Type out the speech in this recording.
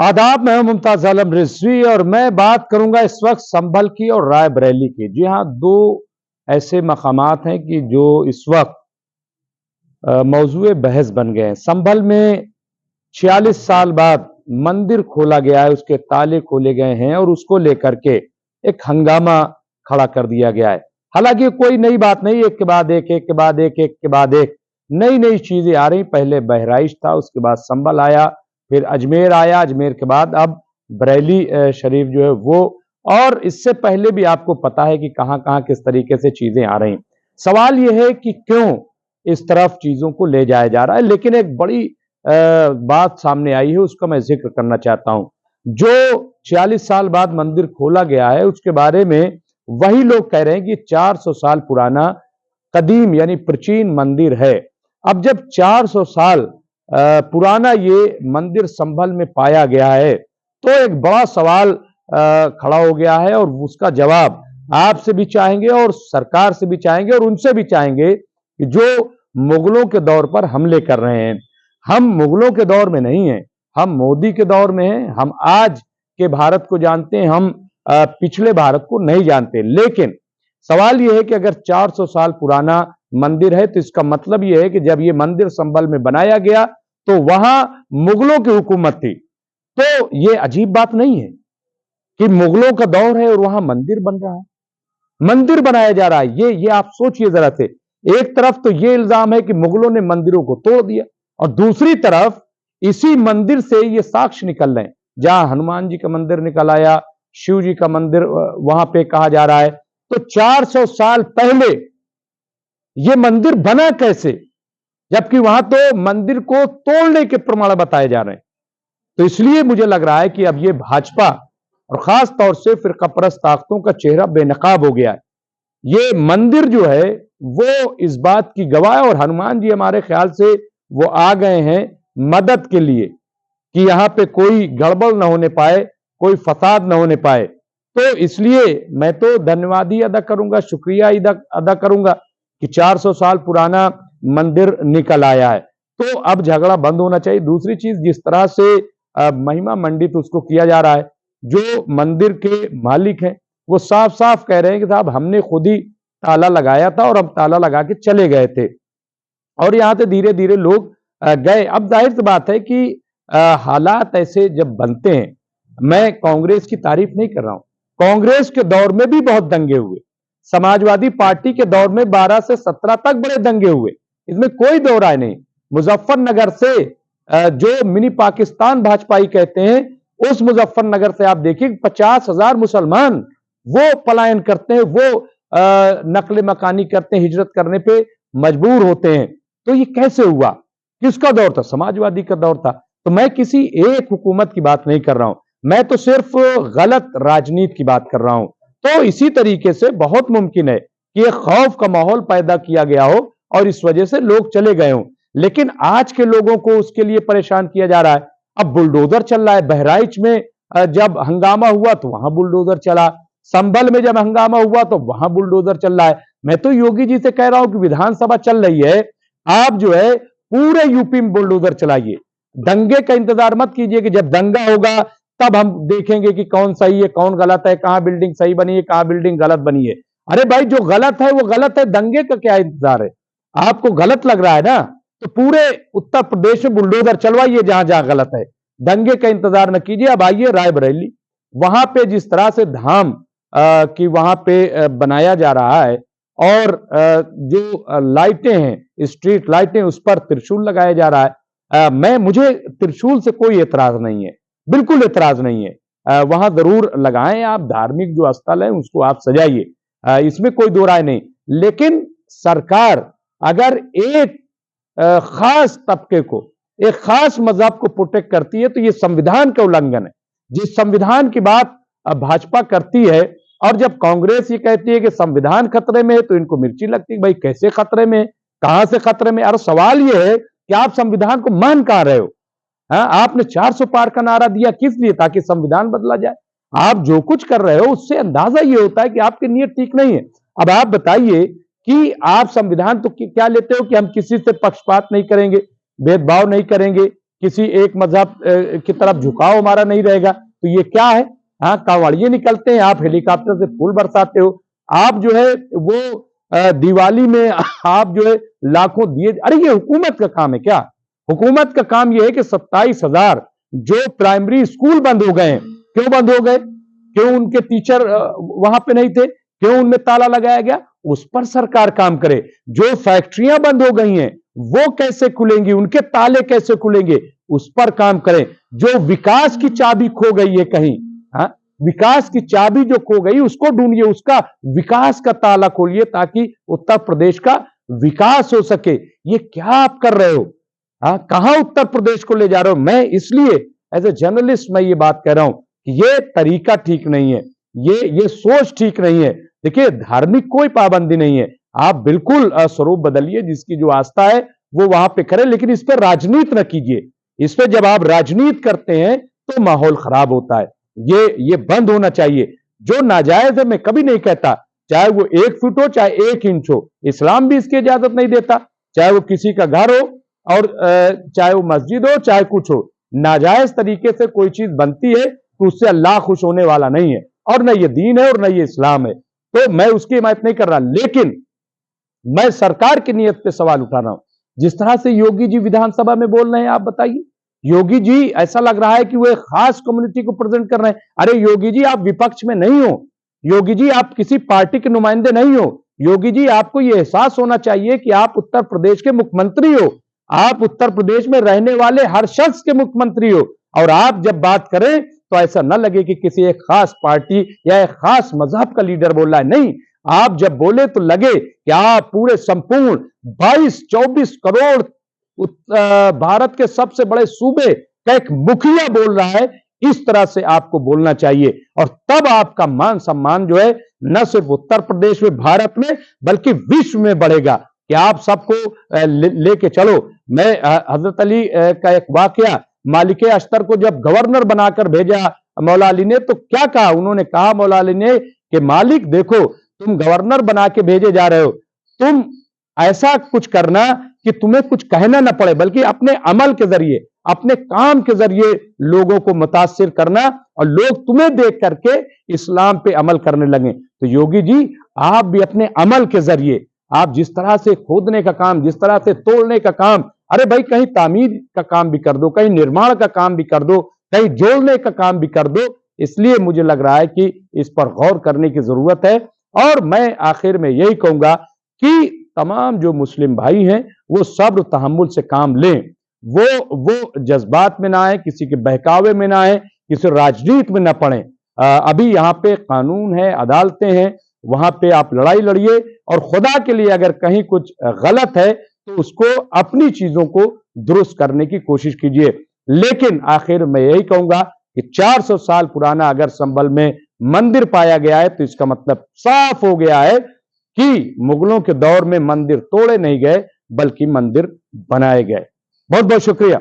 आदाब, मैं हूं मुमताज आलम रिजवी और मैं बात करूंगा इस वक्त संभल की और रायबरेली की। जी हां, दो ऐसे मकामात हैं कि जो इस वक्त मौजूए बहस बन गए हैं। संभल में 46 साल बाद मंदिर खोला गया है, उसके ताले खोले गए हैं और उसको लेकर के एक हंगामा खड़ा कर दिया गया है। हालांकि कोई नई बात नहीं, एक के बाद एक, एक के बाद एक, एक के बाद एक नई नई चीजें आ रही। पहले बहराइच था, उसके बाद संभल आया, फिर अजमेर आया, अजमेर के बाद अब बरेली शरीफ जो है वो, और इससे पहले भी आपको पता है कि कहां कहां किस तरीके से चीजें आ रही। सवाल यह है कि क्यों इस तरफ चीजों को ले जाया जा रहा है। लेकिन एक बड़ी बात सामने आई है, उसका मैं जिक्र करना चाहता हूं। जो 46 साल बाद मंदिर खोला गया है, उसके बारे में वही लोग कह रहे हैं कि 400 साल पुराना कदीम यानी प्राचीन मंदिर है। अब जब 400 साल पुराना ये मंदिर संभल में पाया गया है, तो एक बड़ा सवाल खड़ा हो गया है और उसका जवाब आपसे भी चाहेंगे और सरकार से भी चाहेंगे और उनसे भी चाहेंगे कि जो मुगलों के दौर पर हमले कर रहे हैं। हम मुगलों के दौर में नहीं हैं, हम मोदी के दौर में हैं। हम आज के भारत को जानते हैं, हम पिछले भारत को नहीं जानते। लेकिन सवाल यह है कि अगर 400 साल पुराना मंदिर है तो इसका मतलब यह है कि जब यह मंदिर संभल में बनाया गया तो वहां मुगलों की हुकूमत थी। तो यह अजीब बात नहीं है कि मुगलों का दौर है और वहां मंदिर बन रहा है, मंदिर बनाया जा रहा है। ये आप सोचिए जरा से। एक तरफ तो यह इल्जाम है कि मुगलों ने मंदिरों को तोड़ दिया और दूसरी तरफ इसी मंदिर से ये साक्ष्य निकल रहे हैं। जहां हनुमान जी का मंदिर निकल आया, शिव जी का मंदिर वहां पे कहा जा रहा है। तो 400 साल पहले यह मंदिर बना कैसे, जबकि वहां तो मंदिर को तोड़ने के प्रमाण बताए जा रहे हैं। तो इसलिए मुझे लग रहा है कि अब यह भाजपा और खास तौर से फिरकापरस्त ताकतों का चेहरा बेनकाब हो गया है। ये मंदिर जो है वो इस बात की गवाह है और हनुमान जी हमारे ख्याल से वो आ गए हैं मदद के लिए कि यहां पे कोई गड़बड़ न होने पाए, कोई फसाद न होने पाए। तो इसलिए मैं तो धन्यवाद ही अदा करूंगा, शुक्रिया अदा करूंगा कि 400 साल पुराना मंदिर निकल आया है। तो अब झगड़ा बंद होना चाहिए। दूसरी चीज, जिस तरह से महिमा मंडित उसको किया जा रहा है, जो मंदिर के मालिक हैं वो साफ साफ कह रहे हैं कि साहब हमने खुद ही ताला लगाया था और हम ताला लगा के चले गए थे और यहां से धीरे धीरे लोग गए। अब जाहिर सी बात है कि हालात ऐसे जब बनते हैं, मैं कांग्रेस की तारीफ नहीं कर रहा हूं, कांग्रेस के दौर में भी बहुत दंगे हुए, समाजवादी पार्टी के दौर में 12 से 17 तक बड़े दंगे हुए, इसमें कोई दो राय नहीं। मुजफ्फरनगर से जो मिनी पाकिस्तान भाजपाई कहते हैं, उस मुजफ्फरनगर से आप देखिए 50,000 मुसलमान वो पलायन करते हैं, वो नकल मकानी करते हैं, हिजरत करने पे मजबूर होते हैं। तो ये कैसे हुआ? किसका दौर था? समाजवादी का दौर था। तो मैं किसी एक हुकूमत की बात नहीं कर रहा हूं, मैं तो सिर्फ गलत राजनीति की बात कर रहा हूं। तो इसी तरीके से बहुत मुमकिन है कि एक खौफ का माहौल पैदा किया गया हो और इस वजह से लोग चले गए हों। लेकिन आज के लोगों को उसके लिए परेशान किया जा रहा है। अब बुलडोजर चल रहा है। बहराइच में जब हंगामा हुआ तो वहां बुलडोजर चला, संभल में जब हंगामा हुआ तो वहां बुलडोजर चल रहा है। मैं तो योगी जी से कह रहा हूं कि विधानसभा चल रही है, आप जो है पूरे यूपी में बुलडोजर चलाइए। दंगे का इंतजार मत कीजिए कि जब दंगा होगा तब हम देखेंगे कि कौन सही है कौन गलत है, कहां बिल्डिंग सही बनी है कहां बिल्डिंग गलत बनी है। अरे भाई, जो गलत है वो गलत है, दंगे का क्या इंतजार है? आपको गलत लग रहा है ना, तो पूरे उत्तर प्रदेश में बुलडोजर चलवाइए जहां जहां गलत है। दंगे का इंतजार न कीजिए। अब आइए रायबरेली, वहां पे जिस तरह से धाम की वहां पे बनाया जा रहा है और जो लाइटें हैं, स्ट्रीट लाइटें, उस पर त्रिशूल लगाया जा रहा है। मुझे त्रिशूल से कोई एतराज नहीं है, बिल्कुल एतराज नहीं है। वहां जरूर लगाएं, आप धार्मिक जो स्थल है उसको आप सजाइए, इसमें कोई दो राय नहीं। लेकिन सरकार अगर एक खास तबके को, एक खास मजहब को प्रोटेक्ट करती है तो यह संविधान का उल्लंघन है। जिस संविधान की बात भाजपा करती है और जब कांग्रेस ये कहती है कि संविधान खतरे में है तो इनको मिर्ची लगती है। भाई कैसे खतरे में, कहां से खतरे में? और सवाल यह है कि आप संविधान को मान कहां रहे हो? आपने 400 पार का नारा दिया किस लिए? ताकि संविधान बदला जाए। आप जो कुछ कर रहे हो उससे अंदाजा यह होता है कि आपकी नीयत ठीक नहीं है। अब आप बताइए कि आप संविधान तो क्या लेते हो कि हम किसी से पक्षपात नहीं करेंगे, भेदभाव नहीं करेंगे, किसी एक मजहब की तरफ झुकाव हमारा नहीं रहेगा। तो ये क्या है? हाँ, कांवड़िए निकलते हैं, आप हेलीकॉप्टर से फूल बरसाते हो, आप जो है वो दिवाली में आप जो है लाखों दिए। अरे ये हुकूमत का काम है क्या? हुकूमत का काम यह है कि 27,000 जो प्राइमरी स्कूल बंद हो गए हैं, क्यों बंद हो गए? क्यों उनके टीचर वहां पे नहीं थे? क्यों उनमें ताला लगाया गया? उस पर सरकार काम करे। जो फैक्ट्रियां बंद हो गई हैं वो कैसे खुलेंगी, उनके ताले कैसे खुलेंगे, उस पर काम करें। जो विकास की चाबी खो गई है कहीं, हाँ, विकास की चाबी जो खो गई उसको ढूंढिए, उसका विकास का ताला खोलिए ताकि उत्तर प्रदेश का विकास हो सके। ये क्या आप कर रहे हो? हाँ, कहां उत्तर प्रदेश को ले जा रहे हो? मैं इसलिए एज ए जर्नलिस्ट मैं ये बात कह रहा हूं कि ये तरीका ठीक नहीं है, ये सोच ठीक नहीं है। देखिए, धार्मिक कोई पाबंदी नहीं है, आप बिल्कुल स्वरूप बदलिए, जिसकी जो आस्था है वो वहां पे करें, लेकिन इस पर राजनीति न कीजिए। इस पे जब आप राजनीति करते हैं तो माहौल खराब होता है। ये बंद होना चाहिए। जो नाजायज है मैं कभी नहीं कहता, चाहे वो 1 फुट हो चाहे 1 इंच हो, इस्लाम भी इसकी इजाजत नहीं देता। चाहे वो किसी का घर हो और चाहे वो मस्जिद हो चाहे कुछ हो, नाजायज तरीके से कोई चीज बनती है तो उससे अल्लाह खुश होने वाला नहीं है, और न ये दीन है और न ये इस्लाम है। तो मैं उसकी हिमायत नहीं कर रहा, लेकिन मैं सरकार की नीयत पे सवाल उठा रहा हूं। जिस तरह से योगी जी विधानसभा में बोल रहे हैं, आप बताइए, योगी जी ऐसा लग रहा है कि वो एक खास कम्युनिटी को प्रेजेंट कर रहे हैं। अरे योगी जी, आप विपक्ष में नहीं हो, योगी जी आप किसी पार्टी के नुमाइंदे नहीं हो, योगी जी आपको यह एहसास होना चाहिए कि आप उत्तर प्रदेश के मुख्यमंत्री हो, आप उत्तर प्रदेश में रहने वाले हर शख्स के मुख्यमंत्री हो, और आप जब बात करें तो ऐसा न लगे कि किसी एक खास पार्टी या एक खास मजहब का लीडर बोल रहा है। नहीं, आप जब बोले तो लगे कि आप पूरे संपूर्ण 22-24 करोड़ भारत के सबसे बड़े सूबे का एक मुखिया बोल रहा है। इस तरह से आपको बोलना चाहिए, और तब आपका मान सम्मान जो है न सिर्फ उत्तर प्रदेश में, भारत में, बल्कि विश्व में बढ़ेगा कि आप सबको लेके चलो। मैं हजरत अली का एक वाकया, मालिक अख्तर को जब गवर्नर बनाकर भेजा मौला अली ने, तो क्या कहा? उन्होंने कहा मौला अली ने कि मालिक देखो, तुम गवर्नर बना के भेजे जा रहे हो, तुम ऐसा कुछ करना कि तुम्हें कुछ कहना न पड़े, बल्कि अपने अमल के जरिए, अपने काम के जरिए लोगों को मुतासिर करना, और लोग तुम्हें देख करके इस्लाम पे अमल करने लगे। तो योगी जी, आप भी अपने अमल के जरिए, आप जिस तरह से खोदने का काम, जिस तरह से तोड़ने का काम, अरे भाई कहीं तामीर का काम भी कर दो, कहीं निर्माण का काम भी कर दो, कहीं जोड़ने का काम भी कर दो। इसलिए मुझे लग रहा है कि इस पर गौर करने की जरूरत है। और मैं आखिर में यही कहूंगा कि तमाम जो मुस्लिम भाई हैं वो सब्र तहम्मुल से काम लें, वो जज्बात में ना आए, किसी के बहकावे में ना आए, किसी राजनीति में ना पड़े। अभी यहाँ पे कानून है, अदालतें हैं, वहां पे आप लड़ाई लड़िए, और खुदा के लिए अगर कहीं कुछ गलत है तो उसको, अपनी चीजों को दुरुस्त करने की कोशिश कीजिए। लेकिन आखिर मैं यही कहूंगा कि 400 साल पुराना अगर संभल में मंदिर पाया गया है तो इसका मतलब साफ हो गया है कि मुगलों के दौर में मंदिर तोड़े नहीं गए, बल्कि मंदिर बनाए गए। बहुत बहुत शुक्रिया।